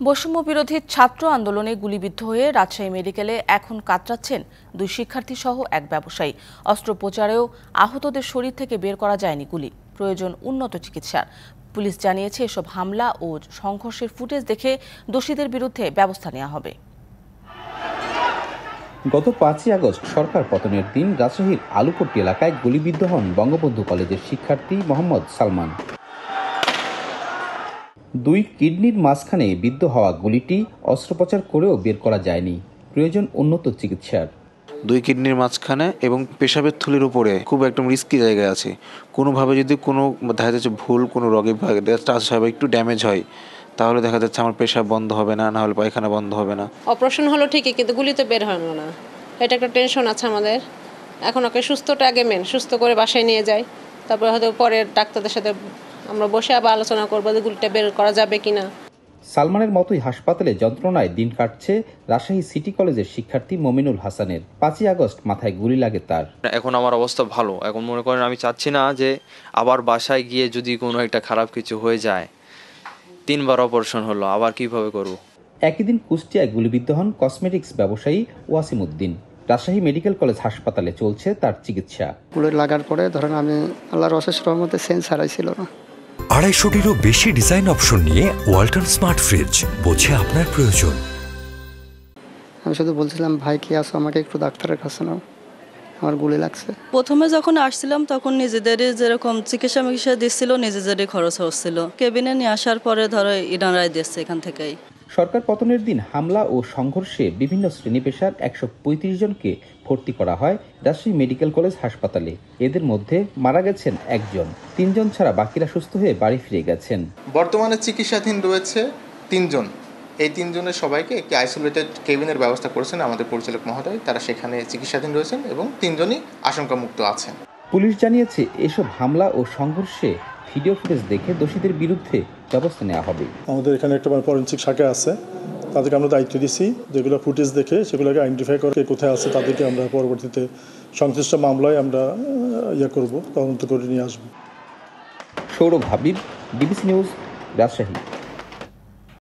বৈষম্য বিরোধী ছাত্র আন্দোলনে গুলিবিদ্ধ হয়ে রাজশাহী মেডিকেলে এখন কাতরাচ্ছেন দুই শিক্ষার্থী সহ এক ব্যবসায়ী। অস্ত্রোপচারেও আহতদের শরীর থেকে বের করা যায়নি গুলি, প্রয়োজন উন্নত চিকিৎসার। পুলিশ জানিয়েছে এসব হামলা ও সংঘর্ষের ফুটেজ দেখে দোষীদের বিরুদ্ধে ব্যবস্থা নেওয়া হবে। গত 5ই আগস্ট সরকার পতনের দিন রাজশাহীর আলুপট্টি এলাকায় গুলিবিদ্ধ হন বঙ্গবন্ধু কলেজের শিক্ষার্থী মোহাম্মদ সালমান। দুই কিডনির মাঝখানে বিদ্ধ হওয়া গুলিটি অস্ত্রোপচার করেও বের করা যায়নি, প্রয়োজন উন্নত চিকিৎসার। দুই কিডনির মাঝখানে এবং পেশাবের থলির উপরে খুব একদম রিস্কি জায়গায় আছে। কোনোভাবে যদি কোনো দেখা যাচ্ছে ভুল কোনো রোগী টাচ হয় বা একটু ড্যামেজ হয়, তাহলে দেখা যাচ্ছে আমার পেশাব বন্ধ হবে না, না হলে পায়খানা বন্ধ হবে না। অপারেশন হলো ঠিকই, কিন্তু গুলি তো বের হলো না। এটা একটা টেনশন আছে আমাদের। এখন ওকে সুস্থটা আগে মেন, সুস্থ করে বাসায় নিয়ে যাই, তারপরে হয়তো পরে ডাক্তারদের সাথে আমরা বসে আবার আলোচনা করবো যে গুলিটা বের করা যাবে কিনা। সালমানের মতোই হাসপাতালে যন্ত্রণায় দিন কাটছে রাজশাহী সিটি কলেজের শিক্ষার্থী মমিনুল হাসানের। 5ই আগস্ট মাথায় গুলি লাগে তার। এখন আমার অবস্থা ভালো। এখন মনে করেন আমি চাচ্ছি না যে আবার বাসায় গিয়ে যদি কোনো একটা খারাপ কিছু হয়ে যায়। 3বার অপারেশন হলো, আবার কিভাবে করব। একই দিন কুষ্টিয়ায় গুলিবিদ্ধ হন কসমেটিক্স ব্যবসায়ী ওয়াসিম উদ্দিন। রাজশাহী মেডিকেল কলেজ হাসপাতালে চলছে তার চিকিৎসা। গুলি লাগার পরে ধরেন আমি আল্লাহর অশেষ রহমতে সেন্স হারাইছিল না। 250-টিরও বেশি ডিজাইন অপশন নিয়ে ওয়ালটন স্মার্ট ফ্রিজ, বোঝে আপনার প্রয়োজন। আমি শুধু বলছিলাম, ভাই কি আছো, আমাকে একটু ডাক্তারের কাছে নাও, আমার গুলি লাগছে। প্রথমে যখন আসছিলাম তখন নিজেদেরই যেরকম চিকিৎসা দিচ্ছিল, নিজেদেরই খরচ হচ্ছিল। কেবিনে নিয়ে আসার পরে ধরো ইনারাই দিচ্ছে এখান থেকেই। সরকার পতনের দিন হামলা ও সংঘর্ষে বিভিন্ন শ্রেণী পেশার 135 জনকে ভর্তি করা হয় রাজশাহী মেডিকেল কলেজ হাসপাতালে। এদের মধ্যে মারা গেছেন একজন, 3 জন ছাড়া বাকিরা সুস্থ হয়ে বাড়ি ফিরে গেছেন। বর্তমানে চিকিৎসাধীন রয়েছে 3 জন। এই 3 জনের সবাইকে একটি আইসোলেটেড কেবিনের ব্যবস্থা করেছেন আমাদের পরিচালক মহোদয়। তারা সেখানে চিকিৎসাধীন রয়েছেন এবং 3 জনই আশঙ্কামুক্ত আছেন। পুলিশ জানিয়েছে এসব হামলা ও সংঘর্ষে ভিডিও ফুটেজ দেখে দোষীদের বিরুদ্ধে ব্যবস্থা নেওয়া হবে। আমাদের এখানে একটা ফরেনসিক শাখা আছে, তাদেরকে আমরা দায়িত্ব দিচ্ছি যেগুলো ফুটেজ দেখে সেগুলোকে আইডেন্টিফাই করে কোথায় আছে তাদেরকে আমরা পরবর্তীতে সংশ্লিষ্ট মামলায় আমরা করব, তদন্ত করে নিয়ে আসবো। Sourav Habib, DBC news, Rajshahi.